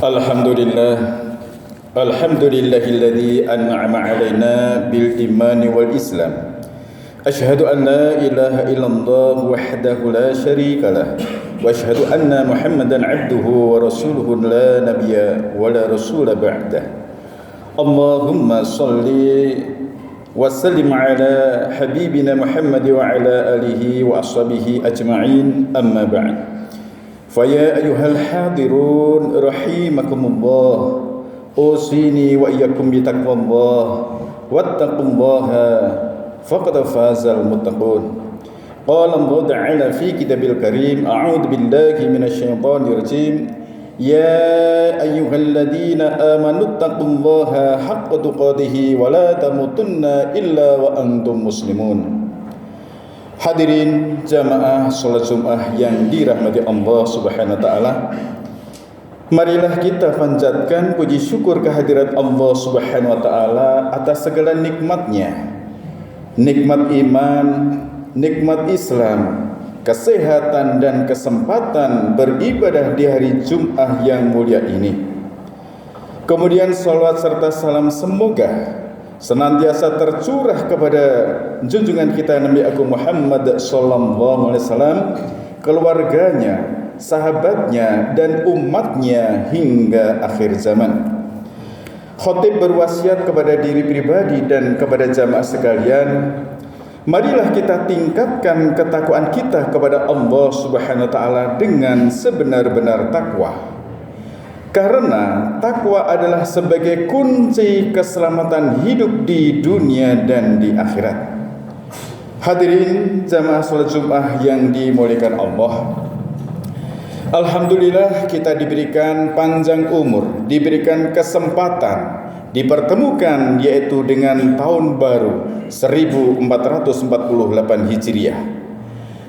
Alhamdulillah, alhamdulillahilladzi an'ama alaina bil imani wal islam. Asyhadu an la ilaha illallah wahdahu la syarikalah wa asyhadu anna Muhammadan abduhu wa rasuluhu la nabiyya wa la rasula ba'dah. Allahumma salli wa sallim ala habibina Muhammad wa ala alihi wa ashabihi ajma'in, amma ba'd. Faya ayyuhal hadirun rahimakumullah, usini wa iyyakum bitaqwallah wattaqullaha faqad fazal muttaqun. Qala Allah ta'ala fi kitabil karim, a'udzu billahi minasy syaithanir rajim. Ya ayyuhalladzina amanu taqullaha haqqa tuqatih wa la tamutunna illa wa antum muslimun. Hadirin jamaah salat Jumat yang dirahmati Allah Subhanahu wa taala. Marilah kita panjatkan puji syukur kehadirat Allah Subhanahu wa taala atas segala nikmatnya. Nikmat iman, nikmat Islam, kesehatan dan kesempatan beribadah di hari Jumat yang mulia ini. Kemudian salawat serta salam semoga senantiasa tercurah kepada junjungan kita Nabi Agung Muhammad sallallahu alaihi wasallam, keluarganya, sahabatnya dan umatnya hingga akhir zaman. Khatib berwasiat kepada diri pribadi dan kepada jamaah sekalian, marilah kita tingkatkan ketakwaan kita kepada Allah Subhanahu wa taala dengan sebenar-benar takwa. Karena takwa adalah sebagai kunci keselamatan hidup di dunia dan di akhirat. Hadirin jamaah salat Jumat yang dimuliakan Allah, alhamdulillah kita diberikan panjang umur, diberikan kesempatan dipertemukan yaitu dengan tahun baru 1448 Hijriah.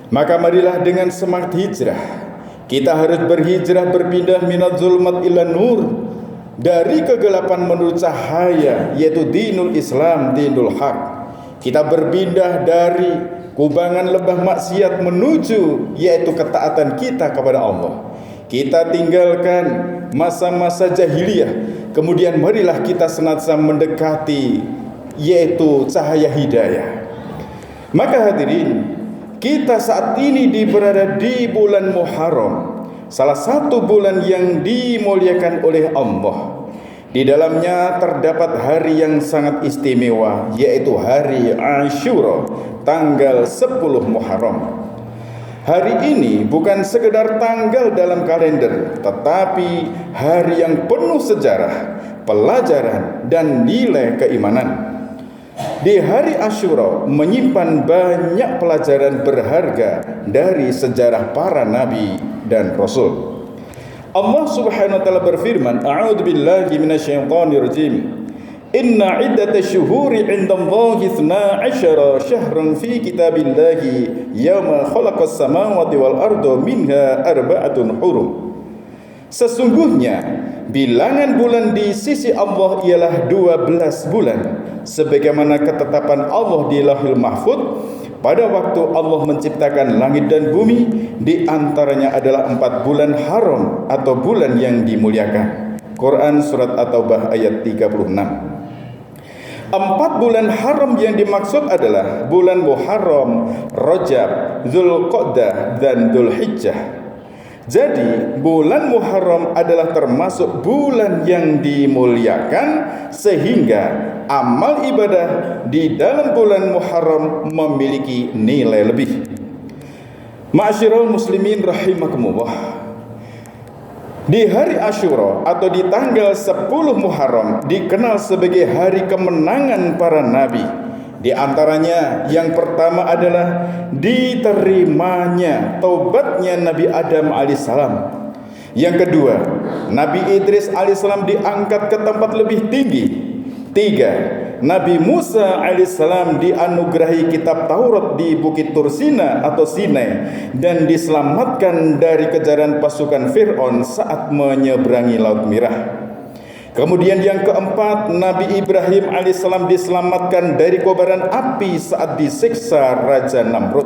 Maka marilah dengan semangat hijrah kita harus berhijrah, berpindah minaz zulmat ila nur, dari kegelapan menuju cahaya yaitu dinul Islam, dinul haq. Kita berpindah dari kubangan lebah maksiat menuju yaitu ketaatan kita kepada Allah. Kita tinggalkan masa-masa jahiliyah, kemudian marilah kita senantiasa mendekati yaitu cahaya hidayah. Maka hadirin, kita saat ini berada di bulan Muharram, salah satu bulan yang dimuliakan oleh Allah. Di dalamnya terdapat hari yang sangat istimewa, yaitu hari Asyura, tanggal 10 Muharram. Hari ini bukan sekedar tanggal dalam kalender, tetapi hari yang penuh sejarah, pelajaran dan nilai keimanan. Di hari Asyura menyimpan banyak pelajaran berharga dari sejarah para nabi dan rasul. Allah Subhanahu wa taala berfirman, a'udzu billahi minasyaitonir rajim. Inna iddatasy syuhuri 'indallahi 12 syahran fi kitabillahi yauma khalaqas samawati wal arda minha arba'atun hurum. Sesungguhnya bilangan bulan di sisi Allah ialah 12 bulan, sebagaimana ketetapan Allah di Lauhul Mahfuz pada waktu Allah menciptakan langit dan bumi. Di antaranya adalah 4 bulan haram atau bulan yang dimuliakan. Quran surat At-Taubah ayat 36. 4 bulan haram yang dimaksud adalah bulan Muharram, Rajab, Dzulqa'dah dan Dzulhijjah. Jadi bulan Muharram adalah termasuk bulan yang dimuliakan, sehingga amal ibadah di dalam bulan Muharram memiliki nilai lebih. Ma'asyiral muslimin rahimakumullah, di hari Asyura atau di tanggal 10 Muharram dikenal sebagai hari kemenangan para nabi. Di antaranya yang pertama adalah diterimanya taubatnya Nabi Adam alaihissalam. Yang kedua, Nabi Idris alaihissalam diangkat ke tempat lebih tinggi. 3. Nabi Musa alaihissalam dianugerahi kitab Taurat di Bukit Tursina atau Sinai dan diselamatkan dari kejaran pasukan Fir'aun saat menyeberangi Laut Merah. Kemudian yang keempat, Nabi Ibrahim alaihissalam diselamatkan dari kobaran api saat disiksa Raja Namrud.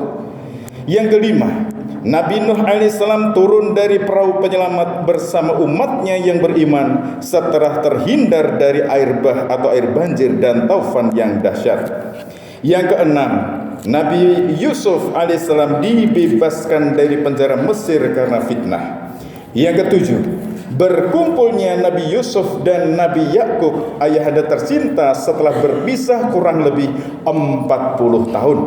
Yang kelima, Nabi Nuh alaihissalam turun dari perahu penyelamat bersama umatnya yang beriman setelah terhindar dari air bah atau air banjir dan taufan yang dahsyat. Yang keenam, Nabi Yusuf alaihissalam dibebaskan dari penjara Mesir karena fitnah. Yang ketujuh, berkumpulnya Nabi Yusuf dan Nabi Yakub ayahanda tercinta setelah berpisah kurang lebih 40 tahun.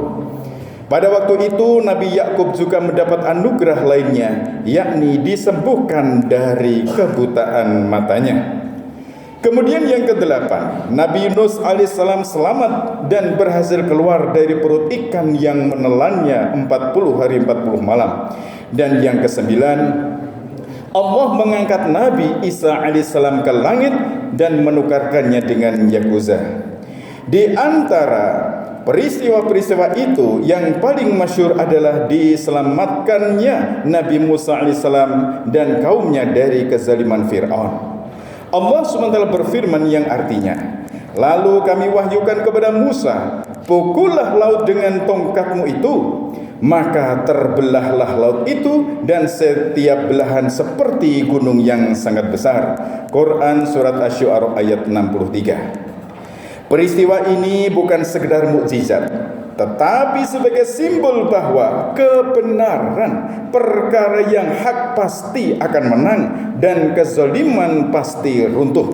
Pada waktu itu Nabi Yakub juga mendapat anugerah lainnya, yakni disembuhkan dari kebutaan matanya. Kemudian yang kedelapan, Nabi Yunus alaihissalam selamat dan berhasil keluar dari perut ikan yang menelannya 40 hari 40 malam. Dan yang kesembilan, Allah mengangkat Nabi Isa alaihissalam ke langit dan menukarkannya dengan Yahuza. Di antara peristiwa-peristiwa itu yang paling masyhur adalah diselamatkannya Nabi Musa alaihissalam dan kaumnya dari kezaliman Fir'aun. Allah SWT berfirman yang artinya, lalu kami wahyukan kepada Musa, pukullah laut dengan tongkatmu itu. Maka terbelahlah laut itu dan setiap belahan seperti gunung yang sangat besar. Quran Surat Asy-Syu'ara ayat 63. Peristiwa ini bukan sekedar mukjizat, tetapi sebagai simbol bahwa kebenaran, perkara yang hak pasti akan menang dan kezaliman pasti runtuh.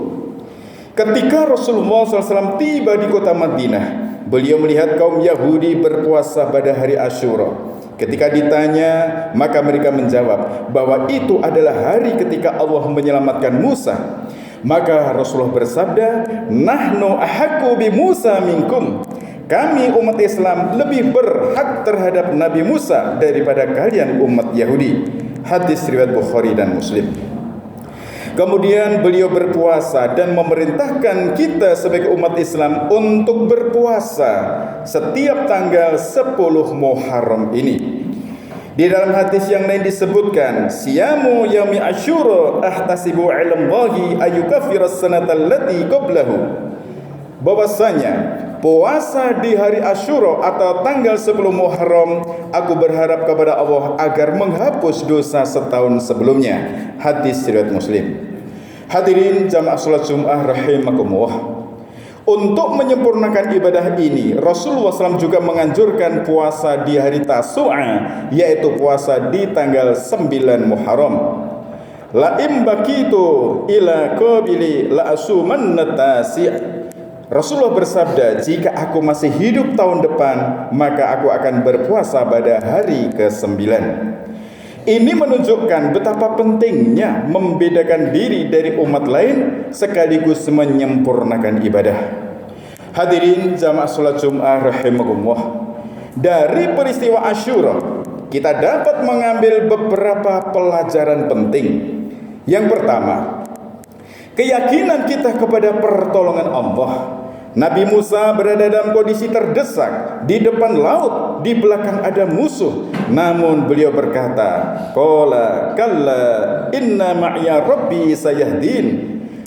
Ketika Rasulullah SAW tiba di kota Madinah, beliau melihat kaum Yahudi berpuasa pada hari Asyura. Ketika ditanya, maka mereka menjawab bahwa itu adalah hari ketika Allah menyelamatkan Musa. Maka Rasulullah bersabda, nahnu ahaqqu bi Musa minkum. Kami umat Islam lebih berhak terhadap Nabi Musa daripada kalian umat Yahudi. Hadis riwayat Bukhari dan Muslim. Kemudian beliau berpuasa dan memerintahkan kita sebagai umat Islam untuk berpuasa setiap tanggal 10 Muharram ini. Di dalam hadis yang lain disebutkan, siyamu yaumi asyura ahtasibu 'ala Allahi ayyukaffiras sanata allati qablahu. Bahwasanya puasa di hari Asyura atau tanggal 10 Muharram, aku berharap kepada Allah agar menghapus dosa setahun sebelumnya. Hadis riwayat Muslim. Hadirin jamaah salat Jumat rahimakumullah. Untuk menyempurnakan ibadah ini, Rasulullah SAW juga menganjurkan puasa di hari Tasu'a, yaitu puasa di tanggal 9 Muharram. La imbakitu ila qabili la asumanna tasi'. Rasulullah bersabda, jika aku masih hidup tahun depan, maka aku akan berpuasa pada hari ke-9. Ini menunjukkan betapa pentingnya membedakan diri dari umat lain sekaligus menyempurnakan ibadah. Hadirin jamaah salat Jumat rahimakumullah. Dari peristiwa Asyura, kita dapat mengambil beberapa pelajaran penting. Yang pertama, keyakinan kita kepada pertolongan Allah. Nabi Musa berada dalam kondisi terdesak, di depan laut, di belakang ada musuh. Namun beliau berkata, qala kalla inna ma'iya rabbi sayahdin.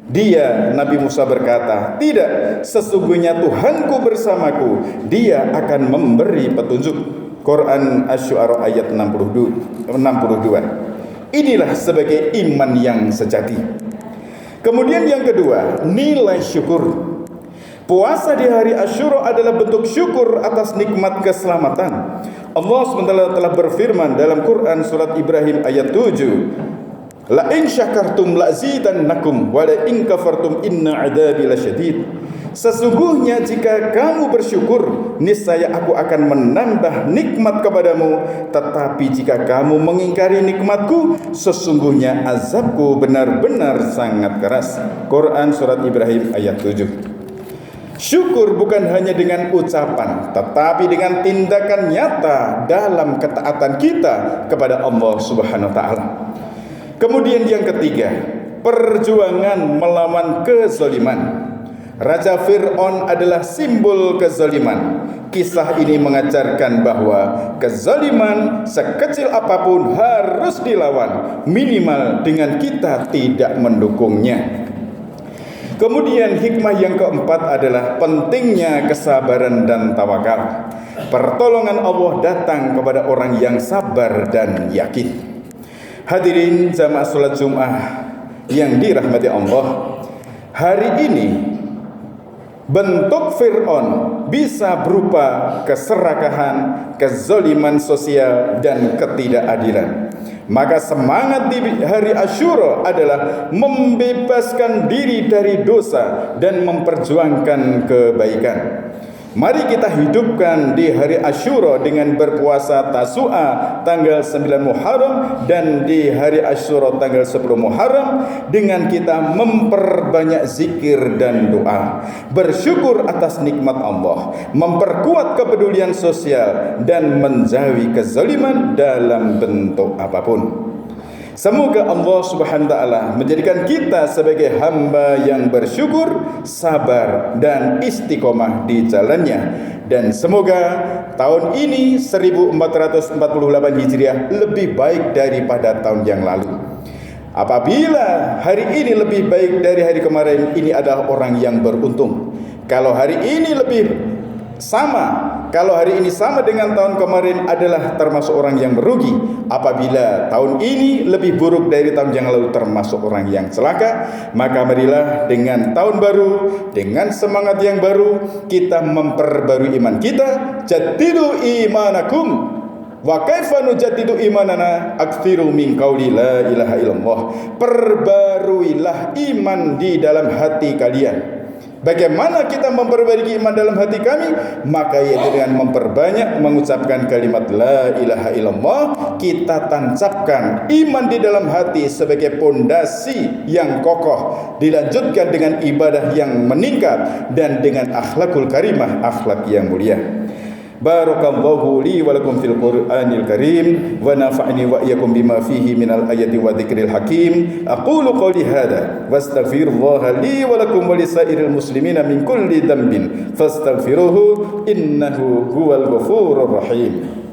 Dia, Nabi Musa berkata, tidak, sesungguhnya Tuhanku bersamaku, dia akan memberi petunjuk. Quran Asy-Syu'ara ayat 62. Inilah sebagai iman yang sejati. Kemudian yang kedua, nilai syukur. Puasa di hari Asyura adalah bentuk syukur atas nikmat keselamatan. Allah SWT telah berfirman dalam Quran surat Ibrahim ayat 7, la in syakartum la'zidannakum wa la in kafartum inna 'adzabi lasyadid. Sesungguhnya jika kamu bersyukur, niscaya aku akan menambah nikmat kepadamu. Tetapi jika kamu mengingkari nikmatku, sesungguhnya azabku benar-benar sangat keras. Quran surat Ibrahim ayat 7. Syukur bukan hanya dengan ucapan, tetapi dengan tindakan nyata dalam ketaatan kita kepada Allah Subhanahu wa taala. Kemudian yang ketiga, perjuangan melawan kezaliman. Raja Fir'aun adalah simbol kezaliman. Kisah ini mengajarkan bahwa kezaliman sekecil apapun harus dilawan, minimal dengan kita tidak mendukungnya. Kemudian hikmah yang keempat adalah pentingnya kesabaran dan tawakal. Pertolongan Allah datang kepada orang yang sabar dan yakin. Hadirin jamaah salat Jumat yang dirahmati Allah, hari ini bentuk Fir'aun bisa berupa keserakahan, kezaliman sosial, dan ketidakadilan. Maka semangat di hari Asyura adalah membebaskan diri dari dosa dan memperjuangkan kebaikan. Mari kita hidupkan di hari Asyura dengan berpuasa Tasu'a tanggal 9 Muharram dan di hari Asyura tanggal 10 Muharram dengan kita memperbanyak zikir dan doa, bersyukur atas nikmat Allah, memperkuat kepedulian sosial dan menjauhi kezaliman dalam bentuk apapun. Semoga Allah Subhanahu wa taala menjadikan kita sebagai hamba yang bersyukur, sabar dan istiqomah di jalannya. Dan semoga tahun ini 1448 Hijriah lebih baik daripada tahun yang lalu. Apabila hari ini lebih baik dari hari kemarin, ini adalah orang yang beruntung. Kalau hari ini kalau hari ini sama dengan tahun kemarin, adalah termasuk orang yang merugi. Apabila tahun ini lebih buruk dari tahun yang lalu, termasuk orang yang celaka. Maka marilah dengan tahun baru, dengan semangat yang baru, kita memperbarui iman kita. Jaddidu imanakum wa kaifa nujaddidu imanana aktsiru min qauli la ilaha illallah. Perbaruilah iman di dalam hati kalian. Bagaimana kita memperbaiki iman dalam hati kami? Maka yaitu dengan memperbanyak mengucapkan kalimat la ilaha illallah. Kita tancapkan iman di dalam hati sebagai pondasi yang kokoh, dilanjutkan dengan ibadah yang meningkat dan dengan akhlakul karimah, akhlak yang mulia. Barakallahu li wa lakum fil Qur'anil Karim wa nafa'ni wa iyyakum bima fihi minal ayati wa dzikril hakim. Aqulu qawli hadza wastaghfirullaha li wa lakum wa lisairil muslimina min kulli dhanbin fastaghfiruhu innahu huwal ghafurur rahim.